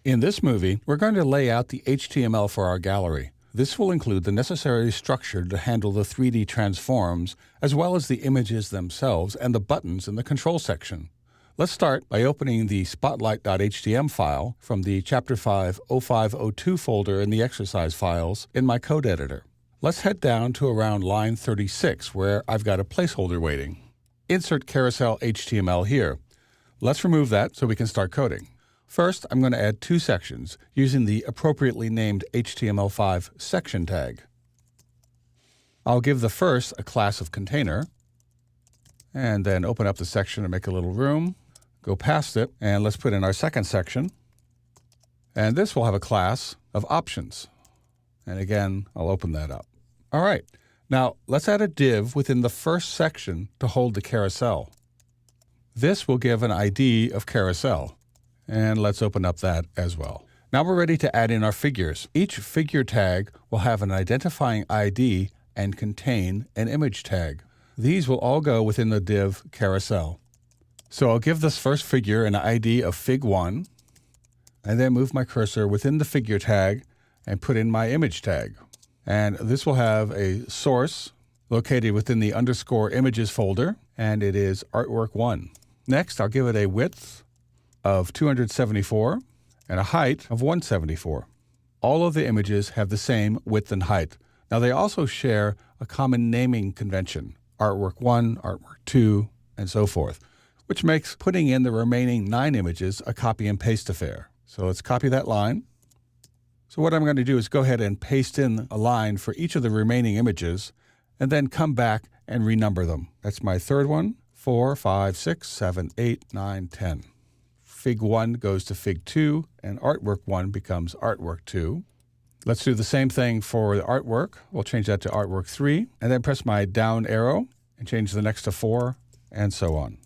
In this movie, we're going to lay out the HTML for our gallery. This will include the necessary structure to handle the 3D transforms, as well as the images themselves and the buttons in the control section. Let's start by opening the spotlight.htm file from the Chapter 5 0502 folder in the exercise files in my code editor. Let's head down to around line 36, where I've got a placeholder waiting. Insert carousel HTML here. Let's remove that so we can start coding. First, I'm going to add two sections using the appropriately named HTML5 section tag. I'll give the first a class of container, and then open up the section and make a little room. Go past it, and let's put in our second section. And this will have a class of options. And again, I'll open that up. All right, now let's add a div within the first section to hold the carousel. This will give an ID of carousel. And let's open up that as well. Now we're ready to add in our figures. Each figure tag will have an identifying ID and contain an image tag. These will all go within the div carousel. So I'll give this first figure an ID of fig1, and then move my cursor within the figure tag and put in my image tag. And this will have a source located within the underscore images folder, and it is artwork1. Next, I'll give it a width of 274 and a height of 174. All of the images have the same width and height. Now they also share a common naming convention, artwork1, artwork2, and so forth, which makes putting in the remaining 9 images a copy and paste affair. So let's copy that line. So what I'm going to do is go ahead and paste in a line for each of the remaining images, and then come back and renumber them. That's my third one, 4, 5, 6, 7, 8, 9, 10. Fig 1 goes to Fig 2, and artwork 1 becomes artwork 2. Let's do the same thing for the artwork. We'll change that to artwork 3, and then press my down arrow and change the next to 4, and so on.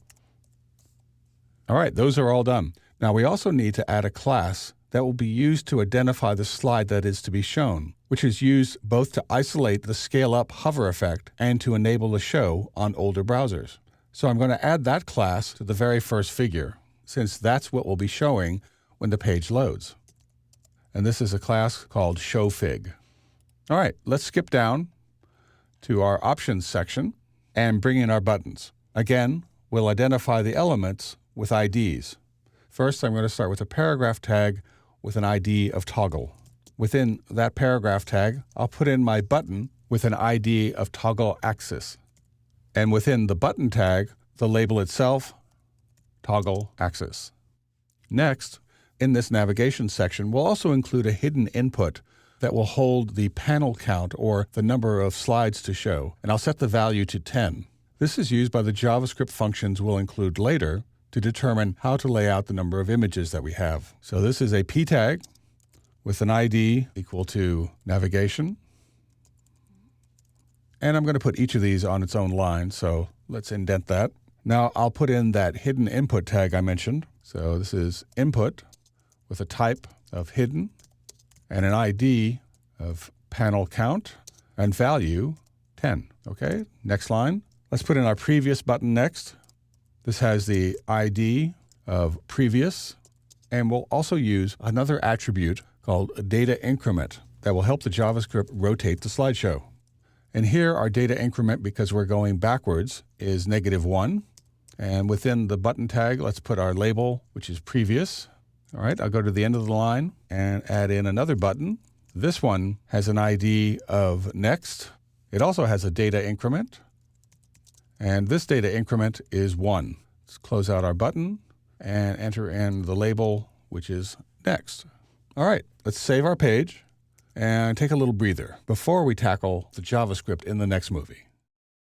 All right, those are all done. Now we also need to add a class that will be used to identify the slide that is to be shown, which is used both to isolate the scale-up hover effect and to enable the show on older browsers. So I'm going to add that class to the very first figure, since that's what will be showing when the page loads. And this is a class called showFig. All right, let's skip down to our options section and bring in our buttons. Again, we'll identify the elements with IDs. First, I'm going to start with a paragraph tag with an ID of toggle. Within that paragraph tag, I'll put in my button with an ID of toggle axis. And within the button tag, the label itself, toggle axis. Next, in this navigation section, we'll also include a hidden input that will hold the panel count, or the number of slides to show, and I'll set the value to 10. This is used by the JavaScript functions we'll include later to determine how to lay out the number of images that we have. So this is a p tag with an ID equal to navigation. And I'm going to put each of these on its own line, so let's indent that. Now I'll put in that hidden input tag I mentioned. So this is input with a type of hidden and an ID of panel count and value 10. Okay, next line. Let's put in our previous button next. This has the ID of previous, and we'll also use another attribute called data increment that will help the JavaScript rotate the slideshow. And here our data increment, because we're going backwards, is -1. And within the button tag, let's put our label, which is previous. All right, I'll go to the end of the line and add in another button. This one has an ID of next. It also has a data increment. And this data increment is 1. Let's close out our button and enter in the label, which is next. All right, let's save our page and take a little breather before we tackle the JavaScript in the next movie.